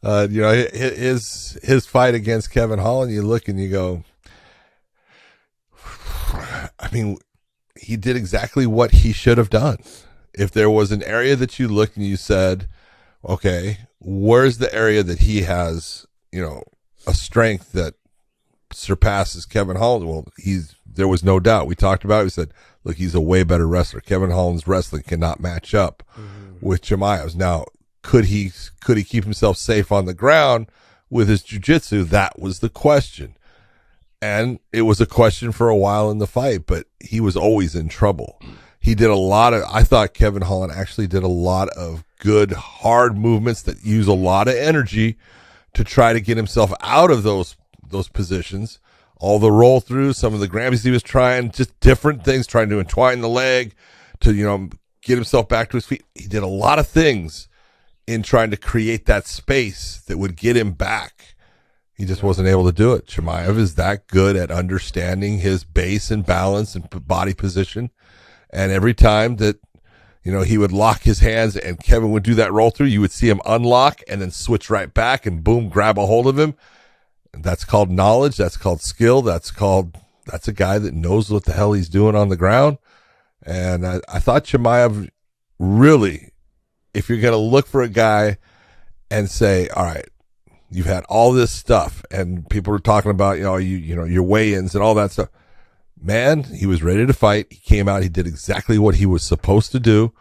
His fight against Kevin Holland, you look and you go, I mean, he did exactly what he should have done. If there was an area that you looked and you said, okay, where's the area that he has, a strength that surpasses Kevin Holland? Well, there was no doubt. We talked about it. We said, look, he's a way better wrestler. Kevin Holland's wrestling cannot match up with Chimaev's. Now, could he keep himself safe on the ground with his jiu-jitsu? That was the question. And it was a question for a while in the fight, but he was always in trouble. He did I thought Kevin Holland actually did a lot of good, hard movements that use a lot of energy to try to get himself out of those positions. All the roll through, some of the Grammys he was trying, just different things, trying to entwine the leg to, get himself back to his feet. He did a lot of things in trying to create that space that would get him back. He just wasn't able to do it. Chimaev is that good at understanding his base and balance and body position. And every time that, he would lock his hands and Kevin would do that roll through, you would see him unlock and then switch right back and boom, grab a hold of him. That's called knowledge. That's called skill. That's a guy that knows what the hell he's doing on the ground. And I thought Chimaev really, if you're going to look for a guy and say, all right, you've had all this stuff and people are talking about, your weigh-ins and all that stuff. Man, he was ready to fight. He came out. He did exactly what he was supposed to do.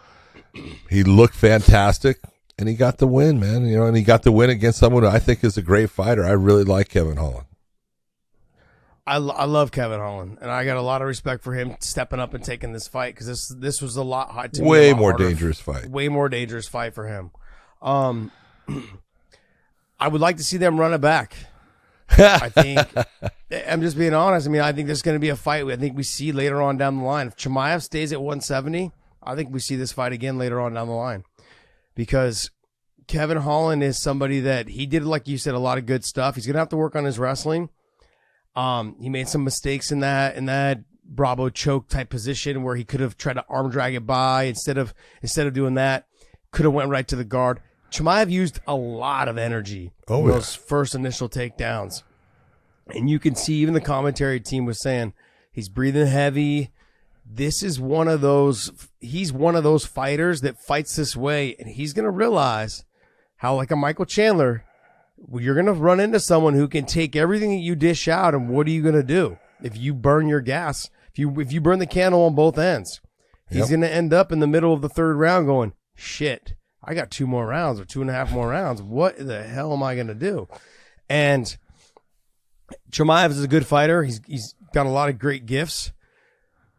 He looked fantastic. And he got the win, man. And he got the win against someone who I think is a great fighter. I really like Kevin Holland. I love Kevin Holland, and I got a lot of respect for him stepping up and taking this fight because this was a lot hard to me. Way more dangerous fight. Way more dangerous fight for him. I would like to see them run it back. I think I'm just being honest. I mean, I think there's going to be a fight. I think we see later on down the line. If Chimaev stays at 170, I think we see this fight again later on down the line. Because Kevin Holland is somebody that he did, like you said, a lot of good stuff. He's going to have to work on his wrestling. He made some mistakes in that Bravo choke type position where he could have tried to arm drag it by instead of doing that. Could have went right to the guard. Chimaev used a lot of energy in those first initial takedowns. And you can see even the commentary team was saying he's breathing heavy. This is he's one of those fighters that fights this way, and he's going to realize how, like a Michael Chandler, you're going to run into someone who can take everything that you dish out, and what are you going to do if you burn your gas? If you burn the candle on both ends, he's going to end up in the middle of the third round going, shit, I got 2 more rounds or 2.5 more rounds. What the hell am I going to do? And Chimaev is a good fighter. He's got a lot of great gifts.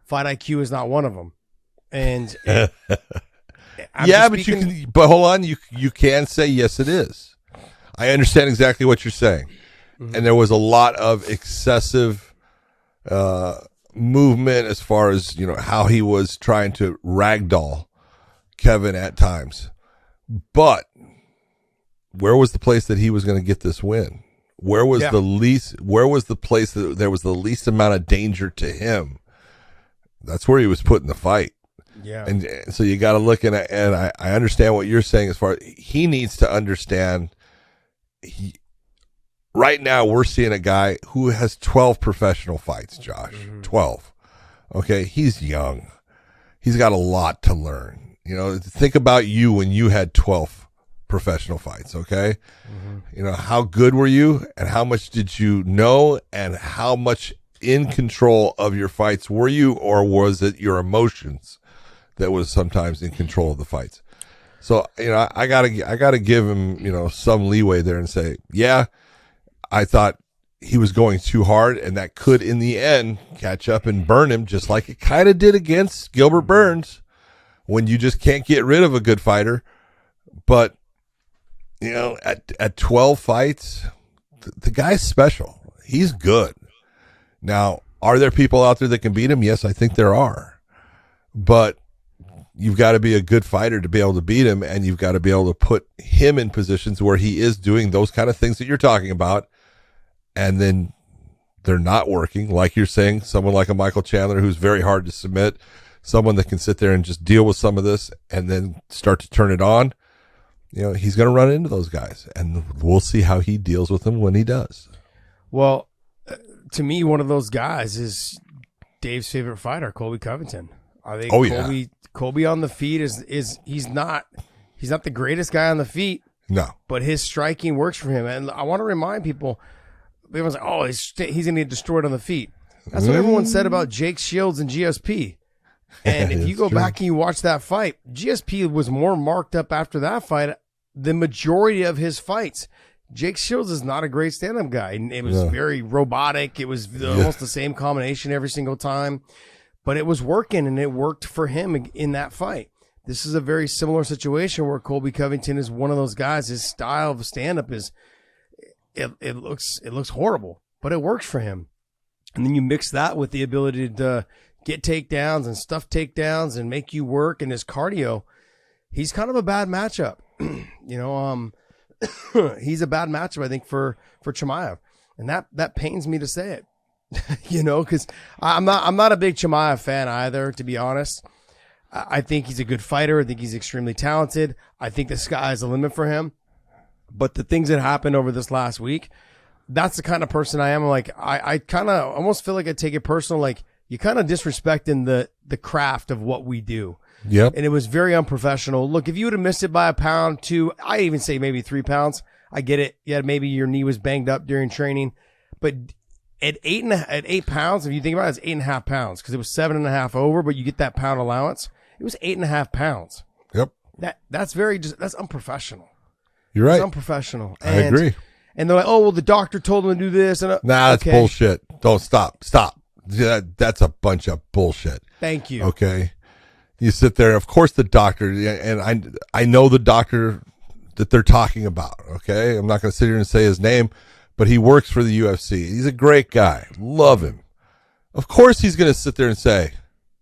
Fight IQ is not one of them. And but hold on, you can say yes, it is. I understand exactly what you're saying. Mm-hmm. And there was a lot of excessive movement as far as, how he was trying to ragdoll Kevin at times. But where was the place that he was going to get this win? Where was the place that there was the least amount of danger to him? That's where he was put in the fight. Yeah. And so you got to look and I understand what you're saying as far as he needs to understand. Right now we're seeing a guy who has 12 professional fights, Josh. Mm-hmm. 12. Okay. He's young. He's got a lot to learn. Think about you when you had 12 professional fights. Okay. Mm-hmm. How good were you and how much did you know and how much in control of your fights were you, or was it your emotions that was sometimes in control of the fights? So, I gotta give him, some leeway there and say, yeah, I thought he was going too hard and that could in the end catch up and burn him just like it kind of did against Gilbert Burns when you just can't get rid of a good fighter. But, at 12 fights, the guy's special. He's good. Now, are there people out there that can beat him? Yes, I think there are. But you've got to be a good fighter to be able to beat him, and you've got to be able to put him in positions where he is doing those kind of things that you're talking about, and then they're not working. Like you're saying, someone like a Michael Chandler who's very hard to submit, someone that can sit there and just deal with some of this and then start to turn it on. he's going to run into those guys, and we'll see how he deals with them when he does. Well, to me, one of those guys is Dave's favorite fighter, Colby Covington. I think Colby on the feet is he's not the greatest guy on the feet. No, but his striking works for him. And I want to remind people, everyone's like, oh, he's going to get destroyed on the feet. That's what everyone said about Jake Shields and GSP. And if you go back and you watch that fight, GSP was more marked up after that fight the majority of his fights. Jake Shields is not a great stand-up guy. It was very robotic. It was almost the same combination every single time. But it was working, and it worked for him in that fight. This is a very similar situation where Colby Covington is one of those guys. His style of stand-up is it looks horrible, but it works for him. And then you mix that with the ability to get takedowns and stuff takedowns and make you work, and his cardio. He's kind of a bad matchup. He's a bad matchup, I think, for Chimaev, and that pains me to say it. Because I'm not a big Chimaev fan either, to be honest. I think he's a good fighter. I think he's extremely talented. I think the sky's the limit for him. But the things that happened over this last week, that's the kind of person I am. Like, I kind of almost feel like I take it personal. Like, you kind of disrespecting the craft of what we do. Yep. And it was very unprofessional. Look, if you would have missed it by a pound, 2, I even say maybe 3 pounds. I get it. Yeah, maybe your knee was banged up during training. But at 8 pounds, if you think about it, it's 8.5 pounds because it was 7.5 over, but you get that pound allowance. It was 8.5 pounds. Yep. That's unprofessional. You're right. It's unprofessional. I agree. And they're like, oh, well, the doctor told him to do this. And that's bullshit. Don't stop. That's a bunch of bullshit. Thank you. Okay. You sit there. Of course, the doctor, and I know the doctor that they're talking about. Okay. I'm not going to sit here and say his name, but he works for the UFC. He's a great guy. Love him. Of course, he's going to sit there and say,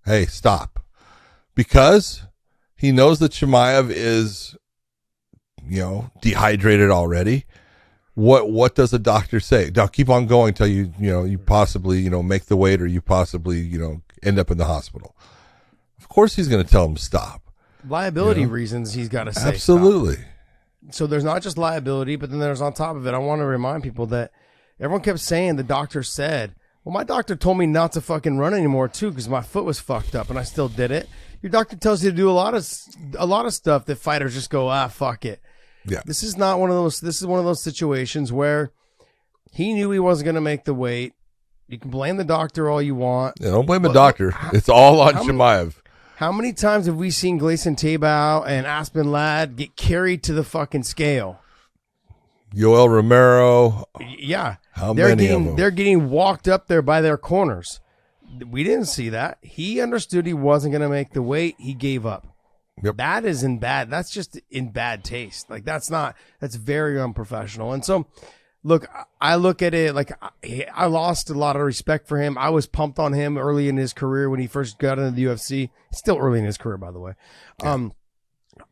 hey, stop. Because he knows that Chimaev is, dehydrated already. What does the doctor say? Now keep on going till you possibly, make the weight, or you possibly, end up in the hospital. Of course he's going to tell him to stop. Liability reasons he's got to say absolutely. Stop. So there's not just liability, but then there's on top of it, I want to remind people that everyone kept saying the doctor said, well, my doctor told me not to fucking run anymore too because my foot was fucked up and I still did it. Your doctor tells you to do a lot of stuff that fighters just go, fuck it. Yeah. This is one of those situations where he knew he wasn't going to make the weight. You can blame the doctor all you want. Yeah, don't blame the doctor. It's all on Chimaev. How many times have we seen Gleison Tibau and Aspen Ladd get carried to the fucking scale? Yoel Romero. Yeah. How many of them? They're getting walked up there by their corners. We didn't see that. He understood he wasn't going to make the weight. He gave up. Yep. That's just in bad taste. Like, that's very unprofessional. And so, look, I look at it like I lost a lot of respect for him. I was pumped on him early in his career when he first got into the UFC. Still early in his career, by the way. Yeah.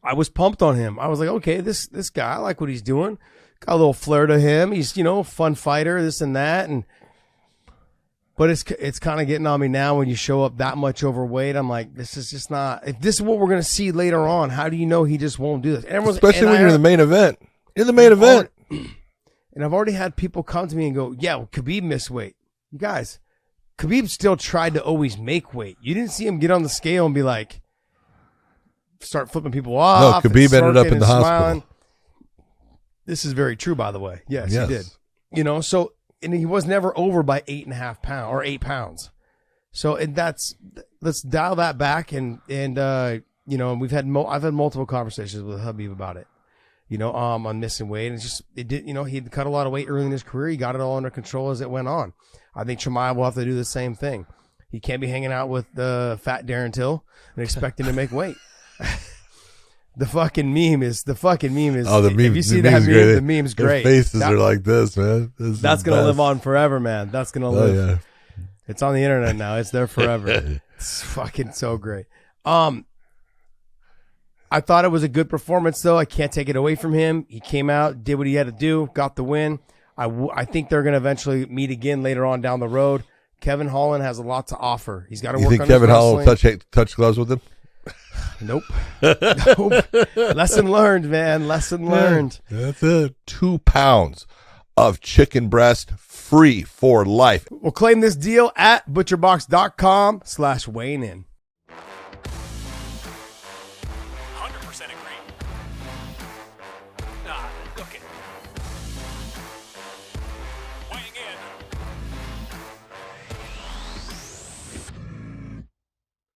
I was pumped on him. I was like, okay, this guy, I like what he's doing. Got a little flair to him. He's, a fun fighter, this and that. But it's kind of getting on me now when you show up that much overweight. I'm like, this is just not. If this is what we're going to see later on, how do you know he just won't do this? Especially when you're in the main event. You're the main event. And I've already had people come to me and go, yeah, well, Khabib missed weight. You guys, Khabib still tried to always make weight. You didn't see him get on the scale and be like, start flipping people off. No, Khabib ended up in the hospital. This is very true, by the way. Yes. He did. So. And he was never over by 8.5 pounds or 8 pounds. So let's dial that back and I've had multiple conversations with Habib about it, on missing weight. And he'd cut a lot of weight early in his career. He got it all under control as it went on. I think Chimaev will have to do the same thing. He can't be hanging out with fat Darren Till and expecting to make weight. The fucking meme is. Oh, the meme! If you see that meme, the meme's great. Their faces are like this, man. That's gonna live on forever, man. That's gonna live. Yeah. It's on the internet now. It's there forever. It's fucking so great. I thought it was a good performance, though. I can't take it away from him. He came out, did what he had to do, got the win. I think they're gonna eventually meet again later on down the road. Kevin Holland has a lot to offer. He's got to work on his wrestling. You think Kevin Holland touch gloves with him? Nope. Nope. Lesson learned, man. Lesson learned. That's it. 2 pounds of chicken breast free for life. We'll claim this deal at butcherbox.com/weighing-in. 100% agree. Okay.